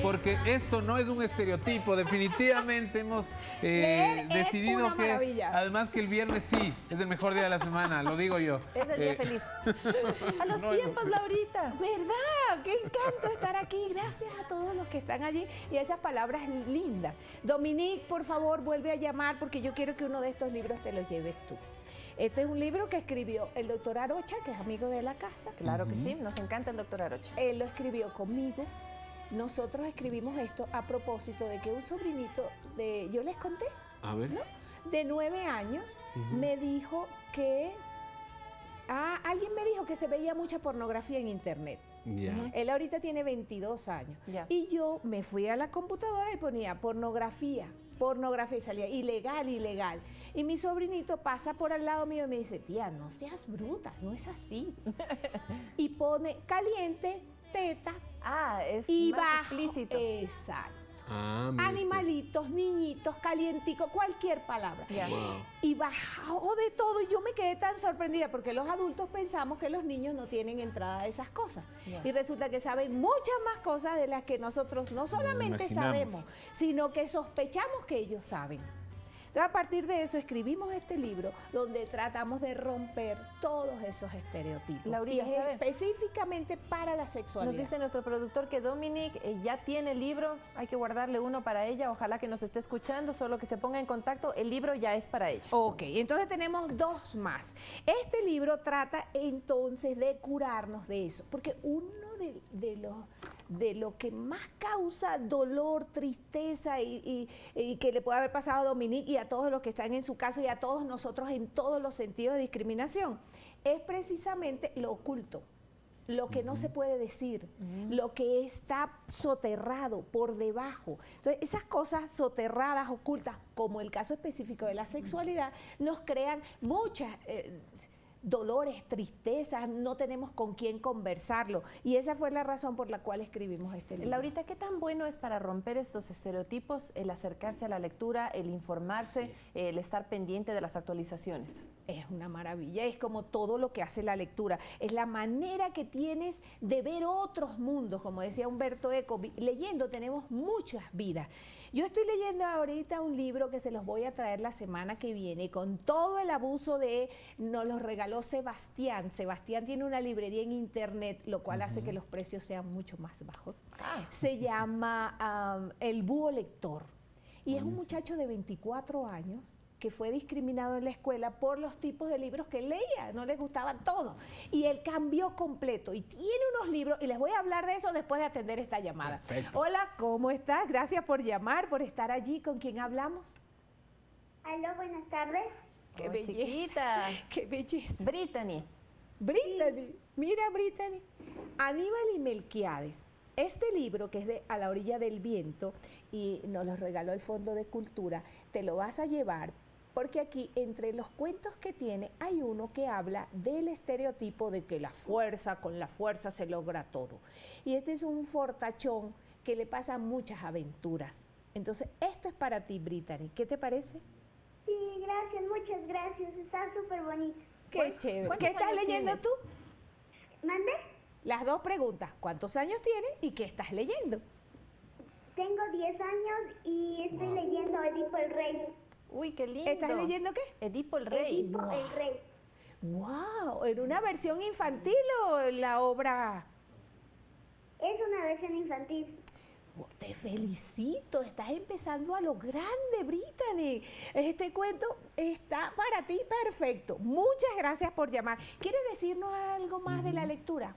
Porque esto no es un estereotipo, definitivamente hemos decidido que, además que el viernes sí, es el mejor día de la semana, lo digo yo. Es el día feliz. A los tiempos, Laurita. ¿Verdad? Qué encanto estar aquí. Gracias a todos los que están allí y esas palabras lindas. Dominique, por favor, vuelve a llamar porque yo quiero que uno de estos libros te lo lleves tú. Este es un libro que escribió el doctor Arocha, que es amigo de la casa. Claro que sí, nos encanta el doctor Arocha. Él lo escribió conmigo. Nosotros escribimos esto a propósito de que un sobrinito de, yo les conté, a ver, ¿no? De 9 años, me dijo que, alguien me dijo que se veía mucha pornografía en internet. Él ahorita tiene 22 años. Y yo me fui a la computadora y ponía pornografía y salía ilegal. Y mi sobrinito pasa por al lado mío y me dice, tía, no seas bruta, no es así. Y pone caliente, teta, es y más bajo, explícito. exacto. Animalitos, niñitos, calienticos, cualquier palabra. Wow. Y bajó de todo y yo me quedé tan sorprendida porque los adultos pensamos que los niños no tienen entrada a esas cosas. Y resulta que saben muchas más cosas de las que nosotros no solamente sabemos, sino que sospechamos que ellos saben. Entonces, a partir de eso, escribimos este libro donde tratamos de romper todos esos estereotipos. Laurita, y es ¿sabe? específicamente para la sexualidad. Nos dice nuestro productor que Dominic ya tiene el libro, hay que guardarle uno para ella, ojalá que nos esté escuchando, solo que se ponga en contacto, el libro ya es para ella. Ok, entonces tenemos dos más. Este libro trata entonces de curarnos de eso, porque uno de lo que más causa dolor, tristeza y que le puede haber pasado a Dominique y a todos los que están en su caso y a todos nosotros en todos los sentidos de discriminación, es precisamente lo oculto, lo que no se puede decir, lo que está soterrado por debajo. Entonces, esas cosas soterradas, ocultas, como el caso específico de la sexualidad, nos crean muchas dolores, tristezas, no tenemos con quién conversarlo. Y esa fue la razón por la cual escribimos este libro. Laurita, ¿qué tan bueno es para romper estos estereotipos el acercarse a la lectura, el informarse, el estar pendiente de las actualizaciones? Es una maravilla, es como todo lo que hace la lectura, es la manera que tienes de ver otros mundos, como decía Humberto Eco, leyendo tenemos muchas vidas. Yo estoy leyendo ahorita un libro que se los voy a traer la semana que viene, con todo el abuso nos los regaló Sebastián. Sebastián tiene una librería en internet, lo cual hace que los precios sean mucho más bajos. Se llama El Búho Lector, y es un muchacho de 24 años, que fue discriminado en la escuela por los tipos de libros que él leía, no le gustaban todos. Y él cambió completo y tiene unos libros, y les voy a hablar de eso después de atender esta llamada. Perfecto. Hola, ¿cómo estás? Gracias por llamar, por estar allí. ¿Con quién hablamos? Aló, buenas tardes. ¡Qué Oh, belleza! chiquita. ¡Qué belleza! Brittany. Brittany, mira Brittany, Aníbal y Melquiades. Este libro, que es de A la orilla del viento, y nos lo regaló el Fondo de Cultura, te lo vas a llevar, porque aquí, entre los cuentos que tiene, hay uno que habla del estereotipo de que con la fuerza se logra todo. Y este es un fortachón que le pasa muchas aventuras. Entonces, esto es para ti, Brittany. ¿Qué te parece? Sí, gracias, muchas gracias. Está súper bonito. Qué chévere. ¿Qué estás leyendo tú? ¿Mande? Las dos preguntas. ¿Cuántos años tienes y qué estás leyendo? Tengo 10 años y estoy leyendo Edipo el Rey. Uy, qué lindo. ¿Estás leyendo qué? Edipo el Rey. Edipo el Rey. ¡Wow! ¿En una versión infantil o en la obra? Es una versión infantil. Oh, te felicito, estás empezando a lo grande, Brittany. Este cuento está para ti perfecto. Muchas gracias por llamar. ¿Quieres decirnos algo más de la lectura?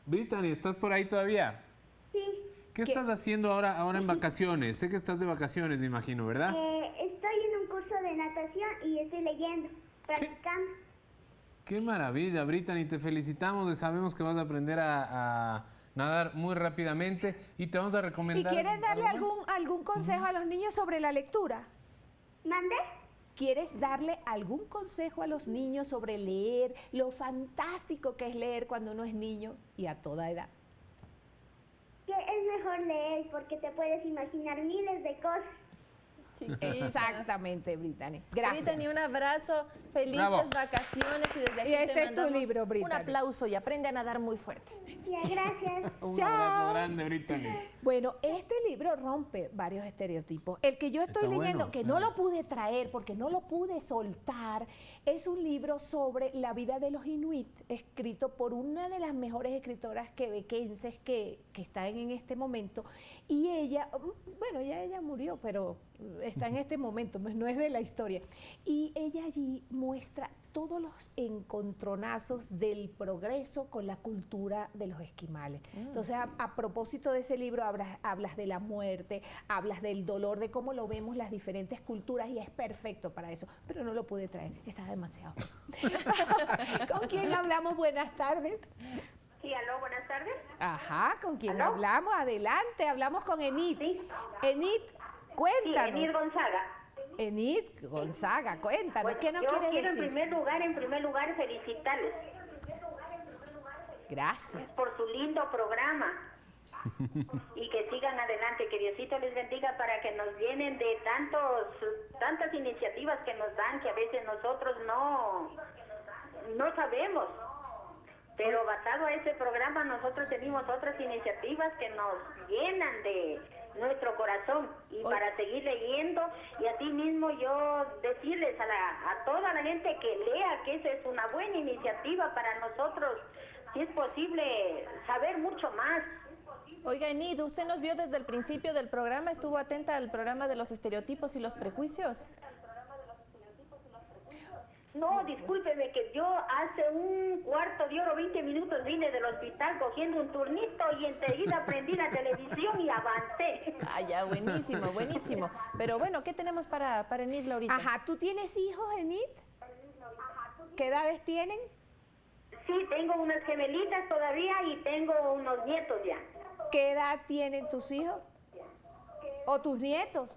Brittany, ¿estás por ahí todavía? Sí. ¿Qué estás haciendo ahora en vacaciones? Sé que estás de vacaciones, me imagino, ¿verdad? Estoy en un curso de natación y estoy leyendo, practicando. Qué maravilla, Brittany, te felicitamos, sabemos que vas a aprender a nadar muy rápidamente y te vamos a recomendar. ¿Y quieres darle algo más? algún consejo a los niños sobre la lectura? ¿Mande? ¿Quieres darle algún consejo a los niños sobre leer, lo fantástico que es leer cuando uno es niño y a toda edad? Que es mejor leer porque te puedes imaginar miles de cosas. Exactamente, Brittany. Gracias. Brittany, un abrazo, felices Bravo. vacaciones y desde aquí Y este te es tu mandamos libro, un Brittany. aplauso y aprende a nadar muy fuerte. Ya, gracias. Un Chao. abrazo grande, Brittany. Bueno, este libro rompe varios estereotipos. El que yo estoy Está leyendo, bueno, que no lo pude traer porque no lo pude soltar, es un libro sobre la vida de los inuit, escrito por una de las mejores escritoras quebequenses que están en este momento. Y ella, bueno, ya ella murió, pero está en este momento, no es de la historia. Y ella allí muestra todos los encontronazos del progreso con la cultura de los esquimales. Entonces, a propósito de ese libro, hablas de la muerte, hablas del dolor, de cómo lo vemos las diferentes culturas, y es perfecto para eso. Pero no lo pude traer, está demasiado. ¿Con quién hablamos? Buenas tardes. Sí, aló, buenas tardes. Ajá, ¿con quién ¿Aló? hablamos? Adelante, hablamos con Enid. Sí. Enid, cuéntanos. Sí, Enid Gonzaga. Enid Gonzaga, cuéntanos, Bueno, ¿qué nos yo quieres quiero decir? en primer lugar felicitarles Gracias. por su lindo programa y que sigan adelante, que Diosito les bendiga para que nos llenen de tantas iniciativas que nos dan, que a veces nosotros no sabemos. Pero basado a ese programa nosotros tenemos otras iniciativas que nos llenan de nuestro corazón y para seguir leyendo, y así mismo yo decirles a toda la gente que lea que esa es una buena iniciativa para nosotros, si es posible saber mucho más. Oiga, Enid, usted nos vio desde el principio del programa, estuvo atenta al programa de los estereotipos y los prejuicios. No, discúlpeme que yo hace un cuarto de hora, 20 minutos vine del hospital cogiendo un turnito y enseguida prendí la televisión y avancé. Ah, ya, buenísimo, buenísimo. Pero bueno, ¿qué tenemos para Enid, Laurita? Ajá, ¿tú tienes hijos, Enid? ¿Qué edades tienen? Sí, tengo unas gemelitas todavía y tengo unos nietos ya. ¿Qué edad tienen tus hijos? ¿O tus nietos?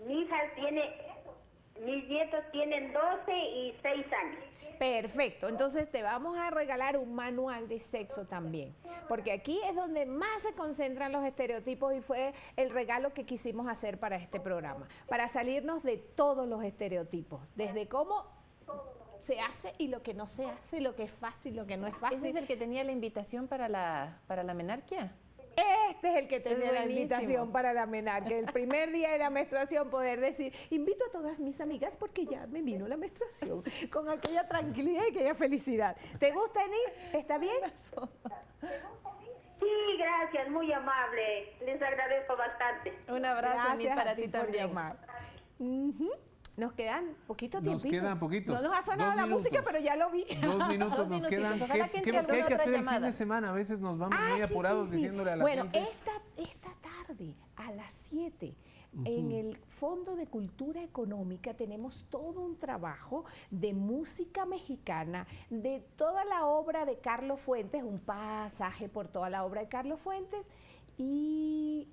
Mis nietos tienen 12 y 6 años. Perfecto, entonces te vamos a regalar un manual de sexo también, porque aquí es donde más se concentran los estereotipos y fue el regalo que quisimos hacer para este programa, para salirnos de todos los estereotipos, desde cómo se hace y lo que no se hace, lo que es fácil, lo que no es fácil. ¿Ese es el que tenía la invitación para la menarquia? Este es el que tenía la invitación para la menarquia. El primer día de la menstruación poder decir, invito a todas mis amigas porque ya me vino la menstruación, con aquella tranquilidad y aquella felicidad. ¿Te gusta, Enid? ¿Está bien? Sí, gracias, muy amable. Les agradezco bastante. Un abrazo, Enid, para ti también. Nos quedan poquito tiempo. Nos quedan poquitos. No nos ha sonado la música, pero ya lo vi. 2 minutos nos quedan. ¿Qué hay que hacer el fin de semana? A veces nos vamos muy apurados diciéndole a la gente. Bueno, esta tarde a las 7 en el Fondo de Cultura Económica tenemos todo un trabajo de música mexicana, de toda la obra de Carlos Fuentes, un pasaje por toda la obra de Carlos Fuentes y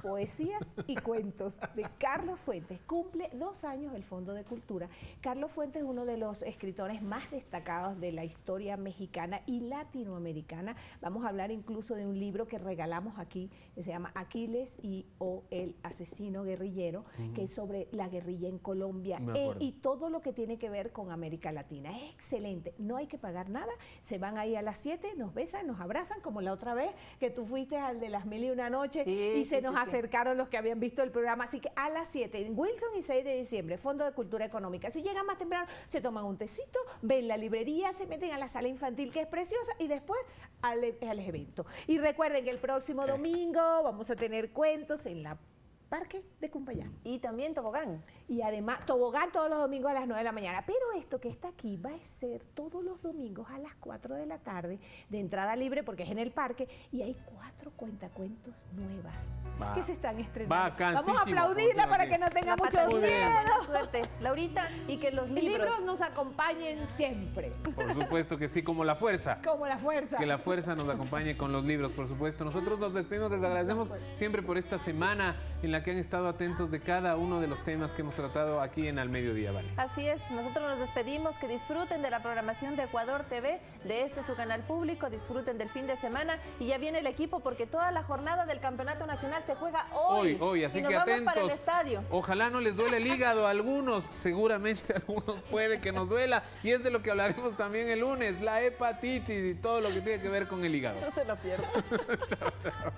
poesías y cuentos de Carlos Fuentes. Cumple 2 años el Fondo de Cultura. Carlos Fuentes es uno de los escritores más destacados de la historia mexicana y latinoamericana. Vamos a hablar incluso de un libro que regalamos aquí, que se llama Aquiles o el asesino guerrillero, que es sobre la guerrilla en Colombia y todo lo que tiene que ver con América Latina. Es excelente, no hay que pagar nada, se van ahí a las 7, nos besan, nos abrazan, como la otra vez que tú fuiste al de las 1001 noches y se nos acercaron los que habían visto el programa, así que a las 7 en Wilson y 6 de diciembre, Fondo de Cultura Económica. Si llegan más temprano, se toman un tecito, ven la librería, se meten a la sala infantil que es preciosa y después al evento. Y recuerden que el próximo domingo vamos a tener cuentos en la Parque de Cumpayá. Y también tobogán. Y además, tobogán todos los domingos a las 9 de la mañana. Pero esto que está aquí va a ser todos los domingos a las 4 de la tarde, de entrada libre porque es en el parque, y hay 4 cuentacuentos nuevas que se están estrenando. Vamos a aplaudirla para que no tenga mucho miedo. Buena suerte, Laurita, y que los libros nos acompañen siempre. Por supuesto que sí, como la fuerza. Como la fuerza. Que la fuerza nos acompañe con los libros, por supuesto. Nosotros nos despedimos, les agradecemos siempre por esta semana en la que han estado atentos de cada uno de los temas que hemos tratado aquí en Al Mediodía, ¿vale? Así es, nosotros nos despedimos, que disfruten de la programación de Ecuador TV, de su canal público, disfruten del fin de semana y ya viene el equipo porque toda la jornada del Campeonato Nacional se juega hoy, así y nos que vamos atentos. para el estadio. Ojalá no les duele el hígado a algunos, seguramente a algunos puede que nos duela y es de lo que hablaremos también el lunes, la hepatitis y todo lo que tiene que ver con el hígado. No se lo pierdan. Chao, chao.